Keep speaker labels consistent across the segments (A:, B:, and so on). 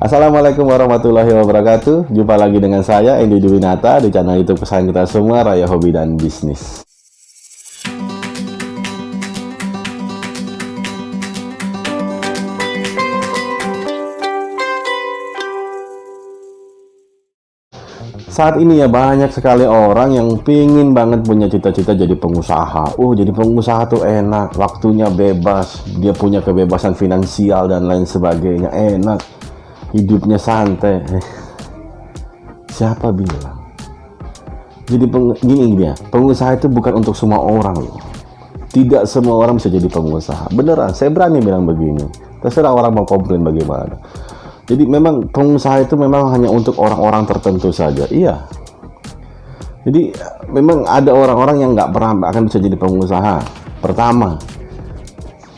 A: Assalamualaikum warahmatullahi wabarakatuh. Jumpa lagi dengan saya Endi Dwinata di channel YouTube kesayangan kita semua, Raya Hobi dan Bisnis. Saat ini ya banyak sekali orang yang pingin banget punya cita-cita jadi pengusaha. Jadi pengusaha tuh enak, waktunya bebas, dia punya kebebasan finansial dan lain sebagainya, enak, hidupnya santai. Siapa bilang? Jadi gini dia, pengusaha itu bukan untuk semua orang loh. Tidak semua orang bisa jadi pengusaha. Beneran, saya berani bilang begini. Terserah orang mau komplain bagaimana. Jadi memang pengusaha itu memang hanya untuk orang-orang tertentu saja. Iya. Jadi memang ada orang-orang yang nggak pernah akan bisa jadi pengusaha. Pertama,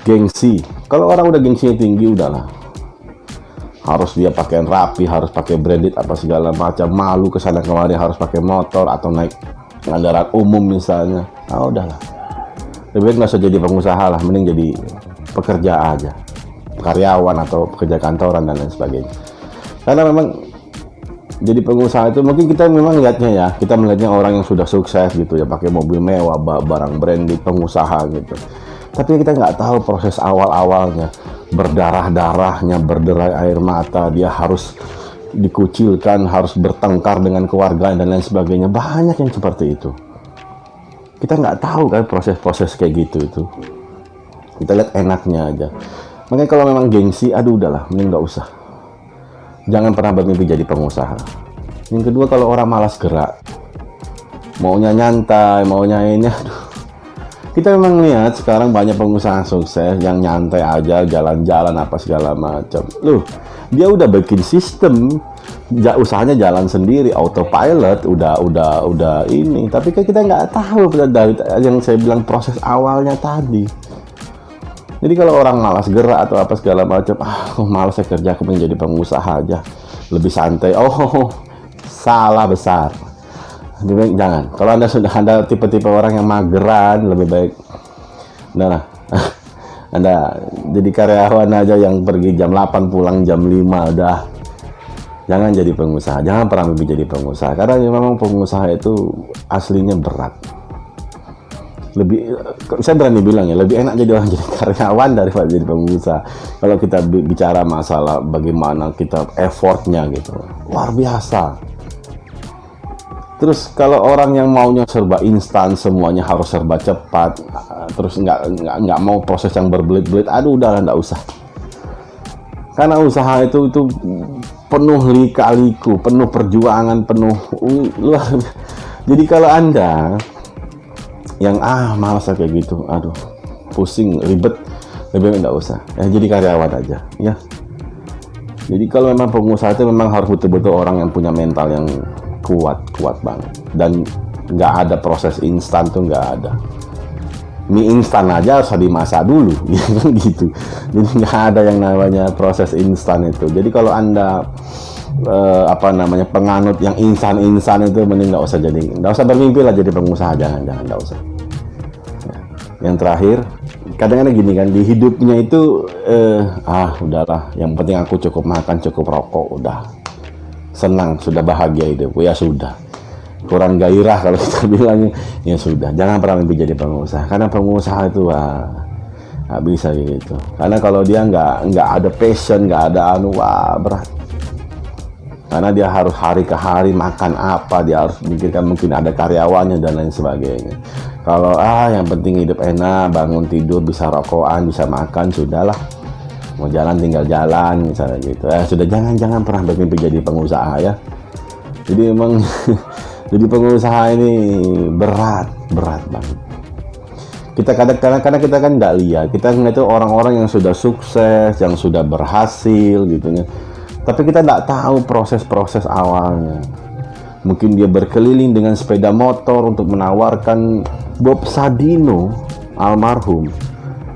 A: gengsi. Kalau orang udah gengsinya tinggi, udahlah. Harus dia pakaian rapi, harus pakai branded apa segala macam, malu kesana kemari, harus pakai motor atau naik kendaraan umum misalnya. Udahlah. Lebih baik nggak usah jadi pengusaha lah, mending jadi pekerja aja. Karyawan atau pekerja kantoran dan lain sebagainya. Karena memang jadi pengusaha itu mungkin kita memang lihatnya ya, kita melihatnya orang yang sudah sukses gitu ya, pakai mobil mewah, barang branded, pengusaha gitu. Tapi kita nggak tahu proses awal-awalnya, berdarah-darahnya, berderai air mata, dia harus dikucilkan, harus bertengkar dengan keluarga dan lain sebagainya. Banyak yang seperti itu. Kita nggak tahu kan proses-proses kayak gitu itu. Kita lihat enaknya aja. Makanya kalau memang gengsi, udahlah, mending nggak usah. Jangan pernah bermimpi jadi pengusaha. Yang kedua, kalau orang malas gerak, maunya nyantai, maunya ini, kita memang lihat sekarang banyak pengusaha sukses yang nyantai aja, jalan-jalan apa segala macam. Loh, dia udah bikin sistem, usahanya jalan sendiri, autopilot, udah ini. Tapi kita nggak tahu dari yang saya bilang proses awalnya tadi. Jadi kalau orang malas gerak atau apa segala macam, malas saya kerja, aku pengen jadi pengusaha aja, lebih santai. Salah besar. Jadi jangan. Kalau Anda sudah ada tipe-tipe orang yang mageran, lebih baik, nah, Anda jadi karyawan aja yang pergi jam 8 pulang jam 5 udah. Jangan jadi pengusaha. Jangan pernah mimpi jadi pengusaha. Karena memang pengusaha itu aslinya berat. Saya berani bilang ya, lebih enak jadi orang jadi karyawan daripada jadi pengusaha. Kalau kita bicara masalah bagaimana kita effortnya gitu, luar biasa. Terus kalau orang yang maunya serba instan, semuanya harus serba cepat, terus nggak mau proses yang berbelit-belit, udahlah, nggak usah. Karena usaha itu penuh lika-liku, penuh perjuangan, penuh luar. Jadi kalau Anda yang malas kayak gitu, pusing, ribet, lebih baik nggak usah. Jadi karyawan aja, ya. Jadi kalau memang pengusaha itu memang harus betul-betul orang yang punya mental yang kuat banget, dan nggak ada proses instan tuh, nggak ada. Mie instan aja harus dimasak dulu, gitu. Jadi nggak ada yang namanya proses instan itu. Jadi kalau Anda penganut yang instan itu, mending nggak usah bermimpi lah jadi pengusaha, jangan, nggak usah. Yang terakhir, kadang-kadang gini kan, di hidupnya itu udahlah, yang penting aku cukup makan, cukup rokok, udah senang, sudah bahagia hidup, ya sudah. Kurang gairah kalau kita bilangnya, ya sudah. Jangan pernah mimpi jadi pengusaha, karena pengusaha itu nggak bisa gitu. Karena kalau dia nggak ada passion, nggak ada berat. Karena dia harus hari ke hari makan apa, dia harus mikirkan mungkin ada karyawannya dan lain sebagainya. Kalau yang penting hidup enak, bangun tidur, bisa rokokan, bisa makan, sudahlah. Mau jalan tinggal jalan misalnya gitu. Sudah, jangan pernah bermimpi jadi pengusaha ya. Jadi emang jadi pengusaha ini berat banget. Kita kadang-kadang kita kan nggak lihat, kita ngeliat itu orang-orang yang sudah sukses, yang sudah berhasil gitu ya. Tapi kita nggak tahu proses-proses awalnya. Mungkin dia berkeliling dengan sepeda motor untuk menawarkan. Bob Sadino, almarhum,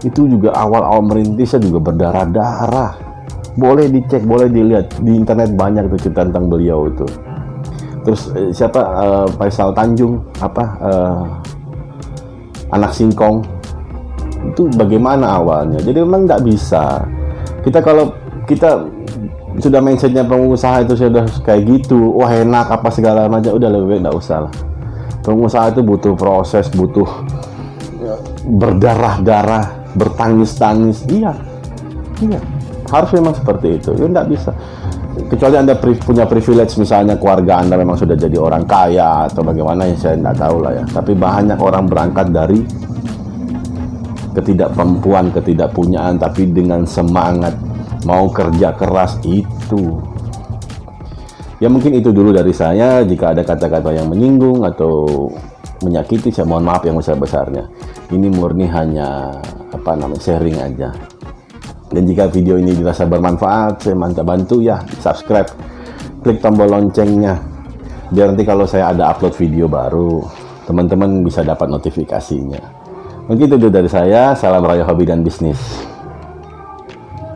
A: itu juga awal-awal merintisnya juga berdarah-darah. Boleh dicek, boleh dilihat di internet, banyak tuh cerita tentang beliau itu. Terus Faisal Tanjung, anak singkong, itu bagaimana awalnya. Jadi memang nggak bisa. Kalau kita sudah mindsetnya pengusaha itu sudah kayak gitu, wah enak apa segala macam, udah lebih baik nggak usah lah. Pengusaha itu butuh proses, butuh berdarah-darah, bertangis-tangis. Iya, harus memang seperti itu. Ya nggak bisa. Kecuali Anda punya privilege, misalnya keluarga Anda memang sudah jadi orang kaya atau bagaimana, ya saya nggak tahu lah ya. Tapi banyak orang berangkat dari ketidakmampuan, ketidakpunyaan, tapi dengan semangat mau kerja keras itu. Ya mungkin itu dulu dari saya. Jika ada kata-kata yang menyinggung atau menyakiti, saya mohon maaf yang besar-besarnya. Ini murni hanya sharing aja. Dan jika video ini dirasa bermanfaat, saya minta bantu ya subscribe, klik tombol loncengnya, biar nanti kalau saya ada upload video baru, teman-teman bisa dapat notifikasinya. Mungkin itu dari saya. Salam raya hobi dan bisnis.